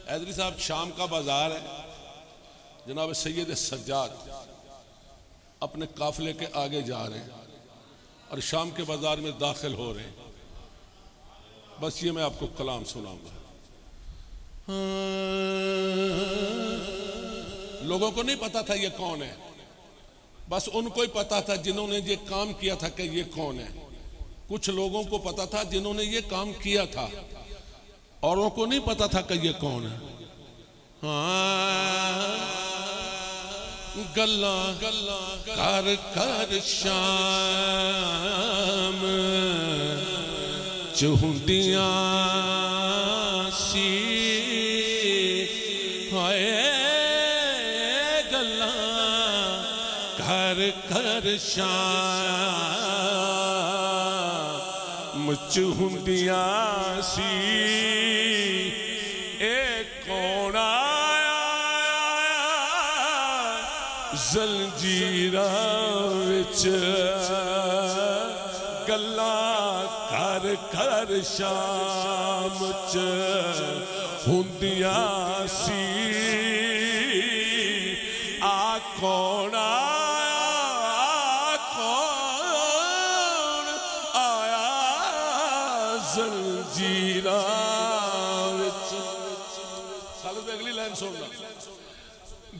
हैदरी साहब, शाम का बाजार है। जनाब सैयद सज्जाद अपने काफिले के आगे जा रहे हैं और शाम के बाजार में दाखिल हो रहे हैं। बस ये मैं आपको कलाम सुनाऊंगा। लोगों को नहीं पता था ये कौन है, बस उनको ही पता था जिन्होंने ये काम किया था कि ये कौन है। कुछ लोगों को पता था जिन्होंने ये काम किया था, औरों को नहीं पता था कि ये कौन है। गल्ला गल्ला कर कर शाम चुहदियां सी हाय, गल्ला कर कर शाम चुहदियां सी। जंजीरा विच गल्लां कर कर शाम च हुंदियां सी। आ कौन आया जंजीरा विच। अगली लाइन सुनना।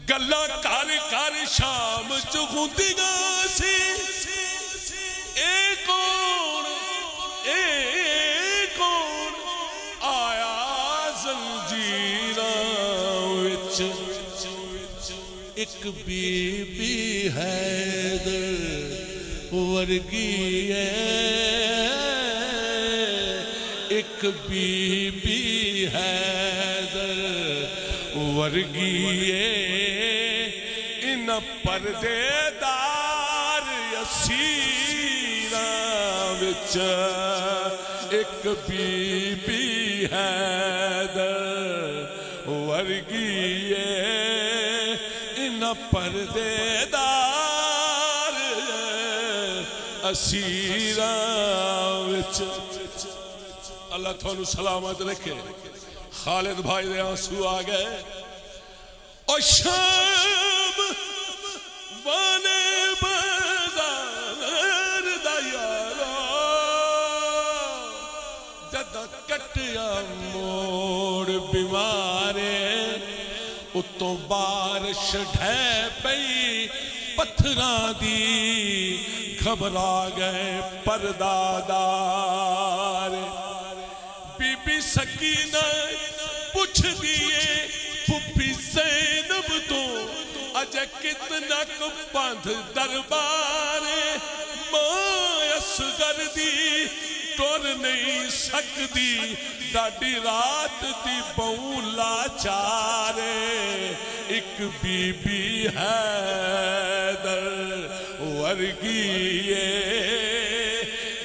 गल्ला कर कर शाम च हुंदियां सी। ए कौन आया जंजीरां विच। एक बीबी हैदर वर्गी है, एक बीबी हैदर वर्गी है। इन पर्देदार असीरां विच एक बीबी हैदर वर्गी है। इन पर्देदार असीरां विच। अल्लाह थानू सलामत रखे। खालिद भाई दे आंसू आ गए। और शाम वाले बाजार दा यारा जदा कटिया मोड़ बीमारे। उतों बारिश ढह पई पत्थरां दी, घबरा गए परदादार। बीबी सकीना पुछ दिए फुफी ज़ैनब तो अजे कितना को पंध दरबारे। मां असगर दी टुर नहीं सकती, डाडी रात दी बहु लाचारे। एक बीबी हैदर वर्गी है।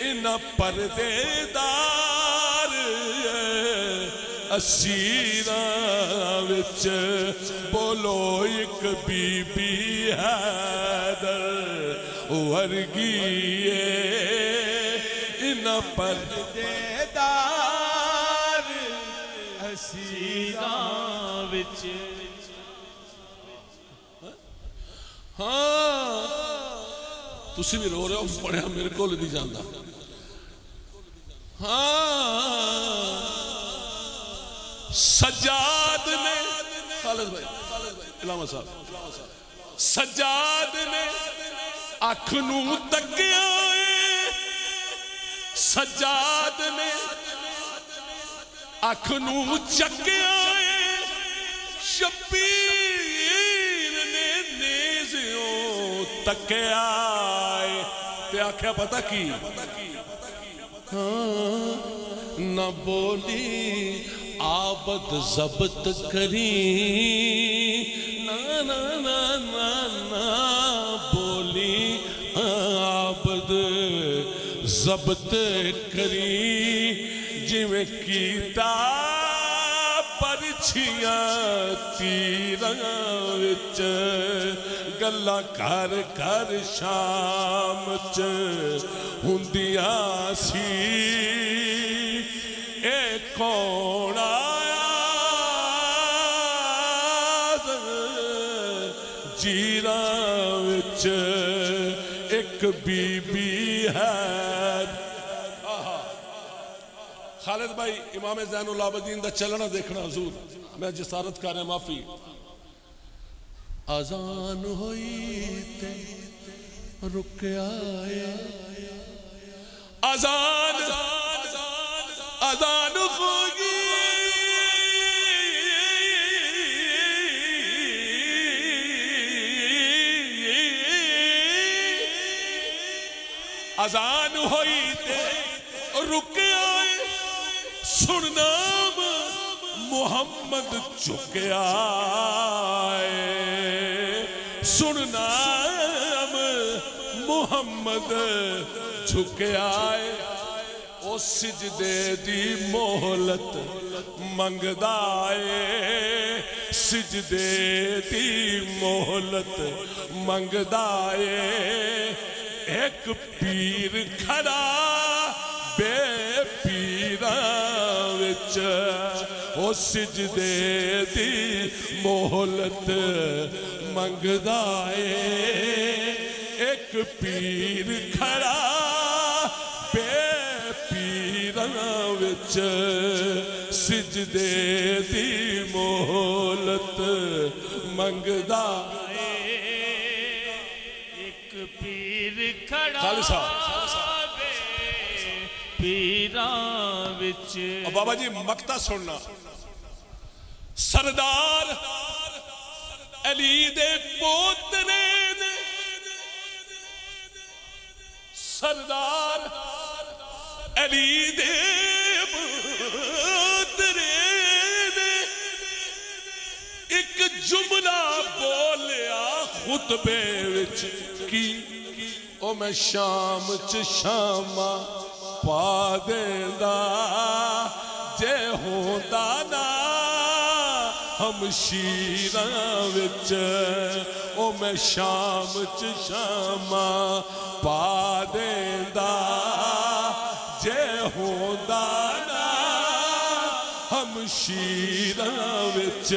इन पर्देदार असीरां विच बोलो एक बीबी हैदर वर्गी है। इन पर्देदार असीरां विच। हाँ तुसी भी रो रहे हो, पढ़िया मेरे को नहीं जाता। हाँ सज्जाद ने, खालिद भाई इलामा साहब, सज्जाद ने अख नू तकिया। सज्जाद ने अख नू चकिया। शबीर ने नेज़ों तकिया ते आख्या पता की। हाँ न बोली आबद जब्त करी। ना ना ना ना ना बोली आबद जब्त करी। जिवें कीता पर मच्छियां तीरां विच गल्लां कर कर शाम च हुंदियां सी ए कौन आया जीरां विच एक बीबी है। खालिद भाई इमाम ज़ैनुल आबिदीन दा चलना देखना हजूर, मैं जिसारत कर रहा माफी। अजान होई ते रुक आए, अजान अजान होगी अजान होई ते रुक आए, सुनना मोहम्मद चुक आए, सुनना मोहम्मद झुक आए। ओ सिजदे दी मोहलत मंगदा ए, सिजदे दी मोहलत मंगदा ए। एक पीर खड़ा बेपीरा विच ओ सिजदे दी मोहलत मंगदा ए। एक पीर खड़ा बेपीरा विच सिजदे दी मोहलत मंगदा ए। एक पीर खड़ा खालिसा पीरा विच। अब बाबा जी मकता सुनना, सरदार अली दे पोतरे ने, सरदार अली दे पोतरे ने एक जुमला बोलिया खुतबे विच की, ओ मैं शाम च शामा पा देंदा जे होंदा ना हमशीरां विच। ओ मैं शाम च शामा पा देंदा जे होंदा ना हमशीरां विच।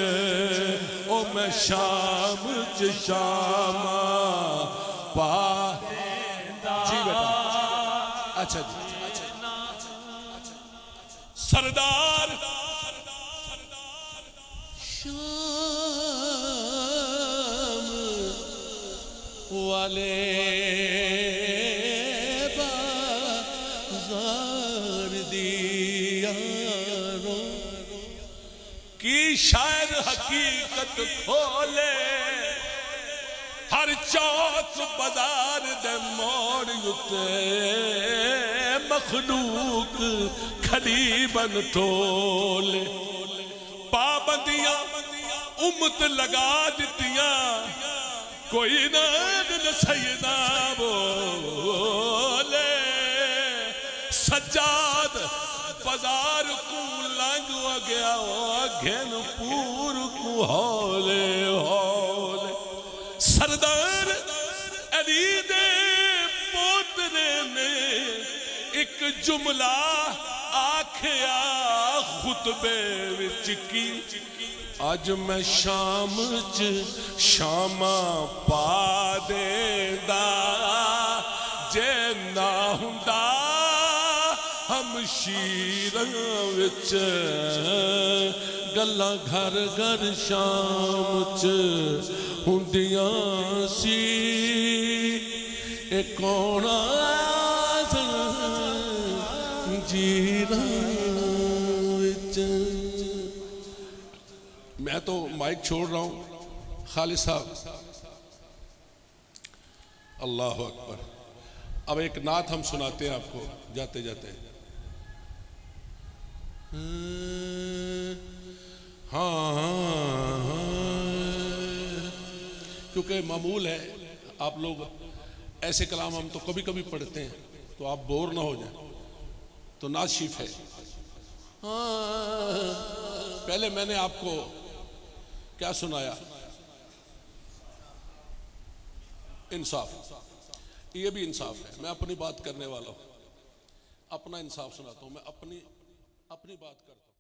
ओ मैं शाम च शामा पा देंदा। जी बेटा, अच्छा जी। सरदार शाम वाले बाज़ार दियारो की शायर हकीकत खोले, हर चौक बाजार दे मोड़ उते मखलूक खड़ी बन टोले। पाबंदियां उम्मत लगा दितियां, कोई ना सैयदा बोले। सज्जाद बाजार को लंघ गया, घेन पूर को हौले हौले। सरदार अली दे पोतरे ने एक जुमला आखिया खुतबे विच की, अज मैं शाम च शामा पा देंदा जे ना हुंदा हमशीरां विच। गल्लां घर घर शाम च हुंदियां सी, ए कौन जीरां विच। मैं तो माइक छोड़ रहा हूं, खालिद साहब। अल्लाह अकबर। अब एक नात हम सुनाते हैं आपको जाते जाते। हाँ, क्योंकि मामूल है आप लोग ऐसे कलाम हम तो कभी कभी पढ़ते हैं, तो आप बोर ना हो जाए, तो नात शीफ है। हाँ पहले मैंने आपको क्या सुनाया? इंसाफ। ये भी इंसाफ है। मैं अपनी बात करने वाला हूं, अपना इंसाफ सुनाता हूं। मैं अपनी बात करता हूं।